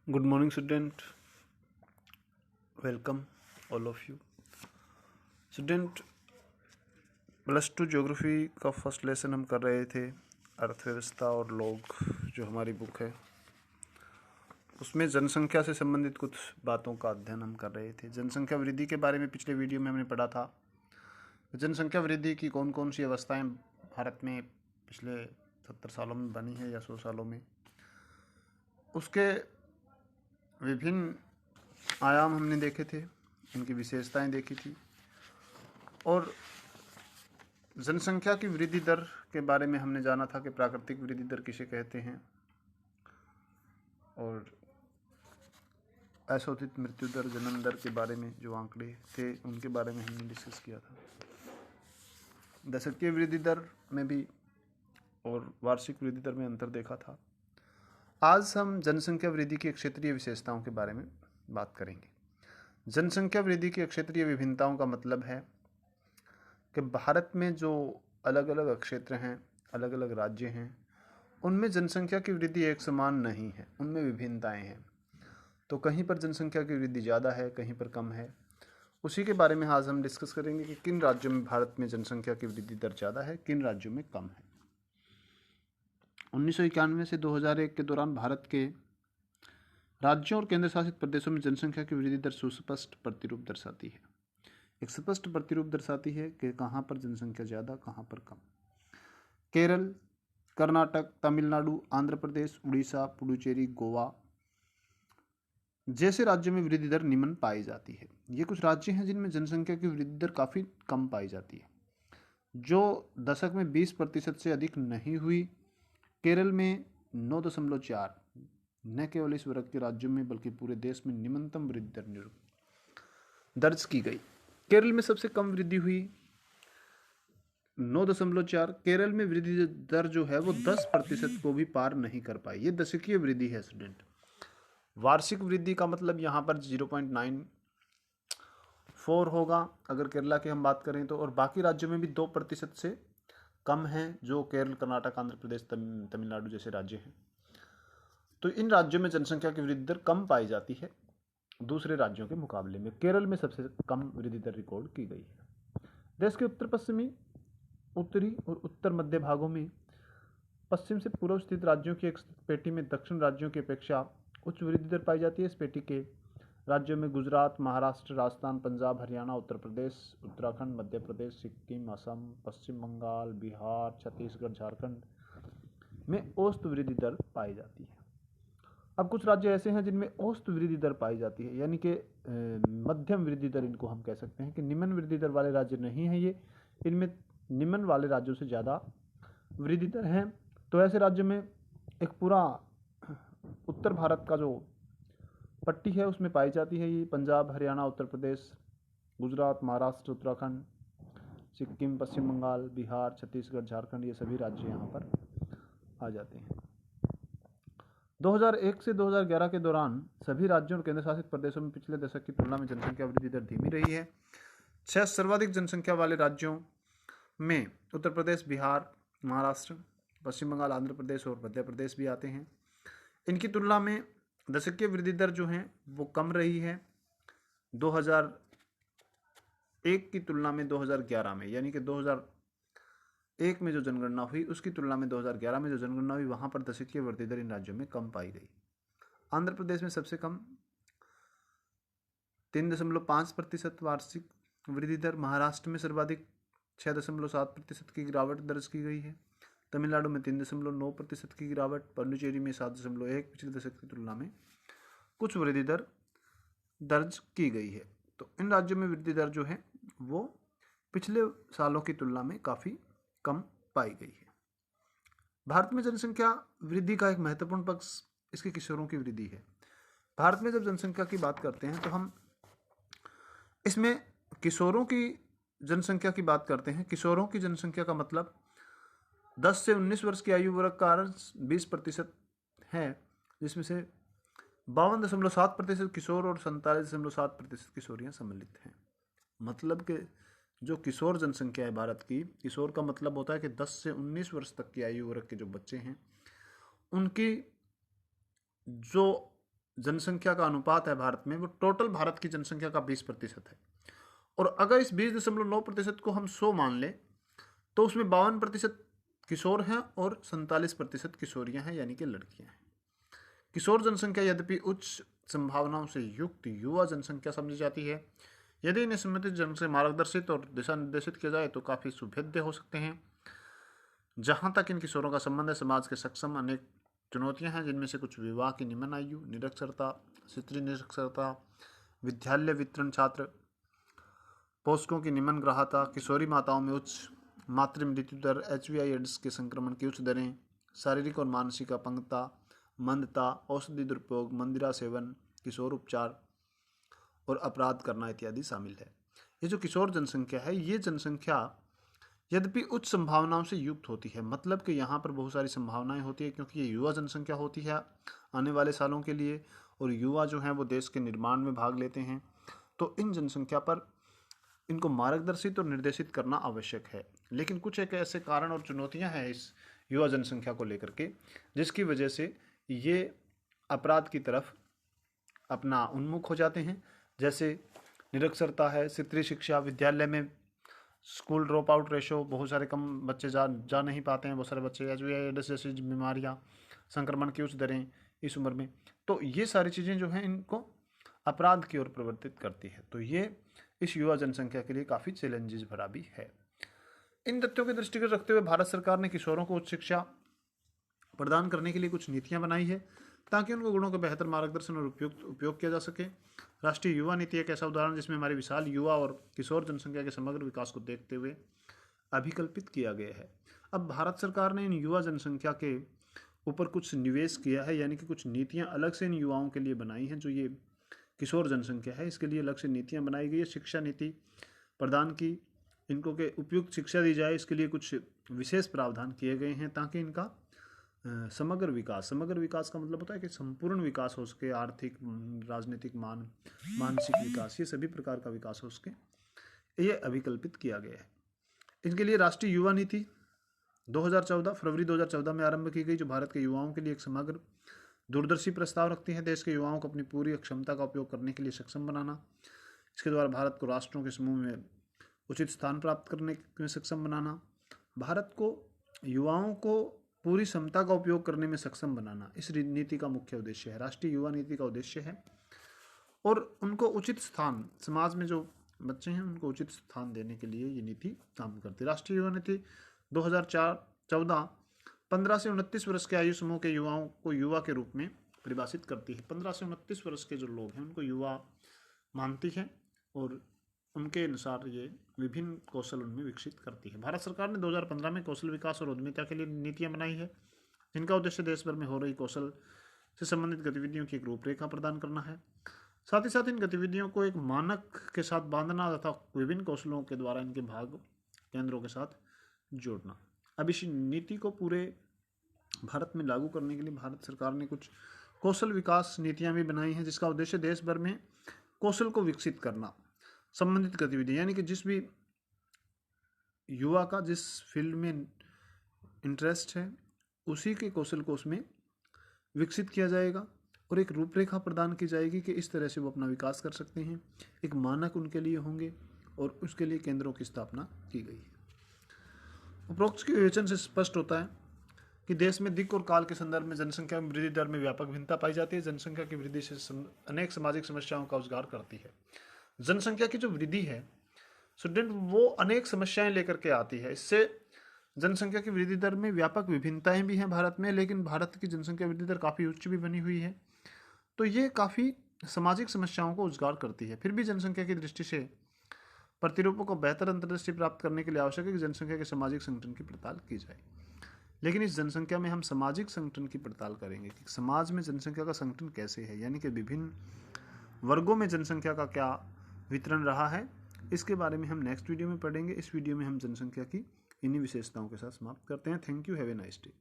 Good morning, student. Welcome, all of you. Student, +2 geography का first lesson हम कर रहे थे, अर्थव्यवस्था और लोग, जो हमारी बुक है उसमें जनसंख्या से संबंधित कुछ बातों का अध्ययन हम कर रहे थे। जनसंख्या वृद्धि के बारे में पिछले वीडियो में हमने पढ़ा था। जनसंख्या वृद्धि की कौन कौन सी अवस्थाएं भारत में पिछले 70 सालों में बनी है या 100 सालों में, उसके विभिन्न आयाम हमने देखे थे, उनकी विशेषताएं देखी थी, और जनसंख्या की वृद्धि दर के बारे में हमने जाना था कि प्राकृतिक वृद्धि दर किसे कहते हैं, और असोचित मृत्यु दर, जन्म दर के बारे में जो आंकड़े थे उनके बारे में हमने डिस्कस किया था। दशकीय वृद्धि दर में भी और वार्षिक वृद्धि दर में अंतर देखा था। आज हम जनसंख्या वृद्धि की क्षेत्रीय विशेषताओं के बारे में बात करेंगे। जनसंख्या वृद्धि की क्षेत्रीय विभिन्नताओं का मतलब है कि भारत में जो अलग अलग क्षेत्र हैं, अलग अलग राज्य हैं, उनमें जनसंख्या की वृद्धि एक समान नहीं है, उनमें विभिन्नताएं हैं। तो कहीं पर जनसंख्या की वृद्धि ज़्यादा है, कहीं पर कम है। उसी के बारे में आज हम डिस्कस करेंगे कि किन राज्यों में भारत में जनसंख्या की वृद्धि दर ज़्यादा है, किन राज्यों में कम है। 1991 से 2001 के दौरान भारत के राज्यों और केंद्र शासित प्रदेशों में जनसंख्या की वृद्धि दर सुस्पष्ट प्रतिरूप दर्शाती है। एक स्पष्ट प्रतिरूप दर्शाती है कि कहाँ पर जनसंख्या ज़्यादा, कहाँ पर कम। केरल, कर्नाटक, तमिलनाडु, आंध्र प्रदेश, उड़ीसा, पुडुचेरी, गोवा जैसे राज्यों में वृद्धि दर निम्न पाई जाती है। ये कुछ राज्य हैं जिनमें जनसंख्या की वृद्धि दर काफ़ी कम पाई जाती है, जो दशक में 20% से अधिक नहीं हुई। केरल में 9.4, न केवल इस वर्ग के राज्यों में बल्कि पूरे देश में निम्नतम वृद्धि दर दर्ज की गई। केरल में सबसे कम वृद्धि हुई 9.4। केरल में वृद्धि दर जो है वो 10% को भी पार नहीं कर पाई। ये दशकीय वृद्धि है स्टूडेंट। वार्षिक वृद्धि का मतलब यहाँ पर 0.94 होगा अगर केरला की हम बात करें तो, और बाकी राज्यों में भी 2% से कम है, जो केरल, कर्नाटक, आंध्र प्रदेश, तमिलनाडु जैसे राज्य हैं। तो इन राज्यों में जनसंख्या की वृद्धि दर कम पाई जाती है दूसरे राज्यों के मुकाबले में। केरल में सबसे कम वृद्धि दर रिकॉर्ड की गई है। देश के उत्तर पश्चिमी, उत्तरी और उत्तर मध्य भागों में पश्चिम से पूर्व स्थित राज्यों की एक पेटी में दक्षिण राज्यों की अपेक्षा उच्च वृद्धि दर पाई जाती है। इस पेटी के राज्यों में गुजरात, महाराष्ट्र, राजस्थान, पंजाब, हरियाणा, उत्तर प्रदेश, उत्तराखंड, मध्य प्रदेश, सिक्किम, असम, पश्चिम बंगाल, बिहार, छत्तीसगढ़, झारखंड में औसत वृद्धि दर पाई जाती है। अब कुछ राज्य ऐसे हैं जिनमें औसत वृद्धि दर पाई जाती है, यानी कि मध्यम वृद्धि दर इनको हम कह सकते हैं कि निम्न वृद्धि दर वाले राज्य नहीं हैं ये, इनमें निम्न वाले राज्यों से ज़्यादा वृद्धि दर हैं। तो ऐसे राज्यों में एक पूरा उत्तर भारत का जो पट्टी है उसमें पाई जाती है ये पंजाब, हरियाणा, उत्तर प्रदेश, गुजरात, महाराष्ट्र, उत्तराखंड, सिक्किम, पश्चिम बंगाल, बिहार, छत्तीसगढ़, झारखंड, ये सभी राज्य यहाँ पर आ जाते हैं। 2001 से 2011 के दौरान सभी राज्यों और केंद्र शासित प्रदेशों में पिछले दशक की तुलना में जनसंख्या वृद्धि दर धीमी रही है। 6 सर्वाधिक जनसंख्या वाले राज्यों में उत्तर प्रदेश, बिहार, महाराष्ट्र, पश्चिम बंगाल, आंध्र प्रदेश और मध्य प्रदेश भी आते हैं। इनकी तुलना में दशकीय वृद्धि दर जो है वो कम रही है 2001 की तुलना में 2011 में, यानी कि 2001 में जो जनगणना हुई उसकी तुलना में 2011 में जो जनगणना हुई वहाँ पर दशकीय वृद्धि दर इन राज्यों में कम पाई गई। आंध्र प्रदेश में सबसे कम 3.5% वार्षिक वृद्धि दर, महाराष्ट्र में सर्वाधिक 6.7% की गिरावट दर्ज की गई है, तमिलनाडु में 3.9% की गिरावट, पुडुचेरी में 7.1 पिछले दशक की तुलना में कुछ वृद्धि दर दर्ज की गई है। तो इन राज्यों में वृद्धि दर जो है वो पिछले सालों की तुलना में काफ़ी कम पाई गई है। भारत में जनसंख्या वृद्धि का एक महत्वपूर्ण पक्ष इसके किशोरों की वृद्धि है। भारत में जब जनसंख्या की बात करते हैं तो हम इसमें किशोरों की जनसंख्या की बात करते हैं। किशोरों की जनसंख्या का मतलब 10 से 19 वर्ष की आयु वर्ग का 20% है, जिसमें से 52.7% किशोर और 47.7% किशोरियाँ सम्मिलित हैं। मतलब कि जो किशोर जनसंख्या है भारत की, किशोर का मतलब होता है कि 10 से 19 वर्ष तक की आयु वर्ग के जो बच्चे हैं उनकी जो जनसंख्या का अनुपात है भारत में, वो टोटल भारत की जनसंख्या का 20% है। और अगर इस 20.9% को हम 100 मान लें तो उसमें 52% किशोर हैं और 47% किशोरियां हैं, यानी कि लड़कियां हैं। किशोर जनसंख्या यद्यपि उच्च संभावनाओं से युक्त युवा जनसंख्या समझी जाती है। यदि इन्हें संबंधित जन से मार्गदर्शित और दिशा निर्देशित किया जाए तो काफ़ी सुभेद्य हो सकते हैं। जहाँ तक इन किशोरों का संबंध है, समाज के सक्षम अनेक चुनौतियां हैं, जिनमें से कुछ विवाह की निम्न आयु, निरक्षरता, स्त्री निरक्षरता, विद्यालय वितरण छात्र, पोषकों की निम्न ग्राह्यता, किशोरी माताओं में उच्च मातृ मृत्यु दर, HIV एड्स के संक्रमण की उच्च दरें, शारीरिक और मानसिक अपंगता, मंदता, औषधि दुरुपयोग, मंदिरा सेवन, किशोर उपचार और अपराध करना इत्यादि शामिल है। ये जो किशोर जनसंख्या है, ये जनसंख्या यद्यपि उच्च संभावनाओं से युक्त होती है, मतलब कि यहाँ पर बहुत सारी संभावनाएं होती है, क्योंकि ये युवा जनसंख्या होती है आने वाले सालों के लिए, और युवा जो हैं वो देश के निर्माण में भाग लेते हैं। तो इन जनसंख्या पर इनको मार्गदर्शित और निर्देशित करना आवश्यक है। लेकिन कुछ एक ऐसे कारण और चुनौतियां हैं इस युवा जनसंख्या को लेकर के, जिसकी वजह से ये अपराध की तरफ अपना उन्मुख हो जाते हैं। जैसे निरक्षरता है, स्त्री शिक्षा, विद्यालय में स्कूल ड्रॉप आउट रेशो, बहुत सारे कम बच्चे जा नहीं पाते हैं, बहुत सारे बच्चे HIV एड्स जैसी बीमारियाँ, संक्रमण की उच्च दरें इस उम्र में। तो ये सारी चीज़ें जो हैं इनको अपराध की ओर प्रवर्तित करती है। तो ये इस युवा जनसंख्या के लिए काफ़ी चैलेंजेस भरा भी है। इन तथ्यों के दृष्टिगत रखते हुए भारत सरकार ने किशोरों को उच्च शिक्षा प्रदान करने के लिए कुछ नीतियां बनाई है, ताकि उनको गुणों का बेहतर मार्गदर्शन और उपयोग किया जा सके। राष्ट्रीय युवा नीति एक ऐसा उदाहरण जिसमें हमारी विशाल युवा और किशोर जनसंख्या के समग्र विकास को देखते हुए अभिकल्पित किया गया है। अब भारत सरकार ने इन युवा जनसंख्या के ऊपर कुछ निवेश किया है, यानी कि कुछ नीतियां अलग से इन युवाओं के लिए बनाई हैं। जो ये किशोर जनसंख्या है, इसके लिए अलग से नीतियां बनाई गई है। शिक्षा नीति प्रदान की, इनको के उपयुक्त शिक्षा दी जाए, इसके लिए कुछ विशेष प्रावधान किए गए हैं, ताकि इनका समग्र विकास का मतलब होता है कि संपूर्ण विकास हो सके, आर्थिक, राजनीतिक, मानसिक विकास, ये सभी प्रकार का विकास हो सके, ये अभिकल्पित किया गया है। इनके लिए राष्ट्रीय युवा नीति 2014 फरवरी 2014 में आरंभ की गई, जो भारत के युवाओं के लिए एक समग्र दूरदर्शी प्रस्ताव रखती है। देश के युवाओं को अपनी पूरी क्षमता का उपयोग करने के लिए सक्षम बनाना, इसके द्वारा भारत को राष्ट्रों के समूह में उचित स्थान प्राप्त करने में सक्षम बनाना, भारत को युवाओं को पूरी क्षमता का उपयोग करने में सक्षम बनाना, इस नीति का मुख्य उद्देश्य है। राष्ट्रीय युवा नीति का उद्देश्य है, और उनको उचित स्थान, समाज में जो बच्चे हैं उनको उचित स्थान देने के लिए ये नीति काम करती है। राष्ट्रीय युवा नीति 2014 15 से 29 वर्ष के आयु समूह के युवाओं को युवा के रूप में परिभाषित करती है। 15 से 29 वर्ष के जो लोग हैं उनको युवा मानती है, और उनके अनुसार ये विभिन्न कौशल उनमें विकसित करती है। भारत सरकार ने 2015 में कौशल विकास और उद्यमिता के लिए नीतियां बनाई है, जिनका उद्देश्य देश भर में हो रही कौशल से संबंधित गतिविधियों की एक रूपरेखा प्रदान करना है। साथ ही साथ इन गतिविधियों को एक मानक के साथ बांधना तथा विभिन्न कौशलों के द्वारा इनके भाग केंद्रों के साथ जोड़ना। अब इस नीति को पूरे भारत में लागू करने के लिए भारत सरकार ने कुछ कौशल विकास नीतियां भी बनाई हैं, जिसका उद्देश्य देश भर में कौशल को विकसित करना, संबंधित गतिविधि, यानी कि जिस भी युवा का जिस फील्ड में इंटरेस्ट है उसी के कौशल को उसमें विकसित किया जाएगा, और एक रूपरेखा प्रदान की जाएगी कि इस तरह से वो अपना विकास कर सकते हैं। एक मानक उनके लिए होंगे, और उसके लिए केंद्रों की स्थापना की गई है। उपरोक्त के विवेचन से स्पष्ट होता है कि देश में दिक् और काल के संदर्भ में जनसंख्या में वृद्धि दर में व्यापक भिन्नता पाई जाती है। जनसंख्या की वृद्धि से अनेक सामाजिक समस्याओं का उजागर करती है। जनसंख्या की जो वृद्धि है स्टूडेंट, वो अनेक समस्याएं लेकर के आती है। इससे जनसंख्या की वृद्धि दर में व्यापक विभिन्नताएं भी हैं भारत में, लेकिन भारत की जनसंख्या वृद्धि दर काफ़ी उच्च भी बनी हुई है, तो ये काफ़ी सामाजिक समस्याओं को उजागर करती है। फिर भी जनसंख्या की दृष्टि से प्रतिरूपों को बेहतर अंतर्दृष्टि प्राप्त करने के लिए आवश्यक है कि जनसंख्या के सामाजिक संगठन की पड़ताल की जाए। लेकिन इस जनसंख्या में हम सामाजिक संगठन की पड़ताल करेंगे कि समाज में जनसंख्या का संगठन कैसे है, यानी कि विभिन्न वर्गों में जनसंख्या का क्या वितरण रहा है। इसके बारे में हम नेक्स्ट वीडियो में पढ़ेंगे। इस वीडियो में हम जनसंख्या की इन्हीं विशेषताओं के साथ समाप्त करते हैं। Thank you, have a nice day.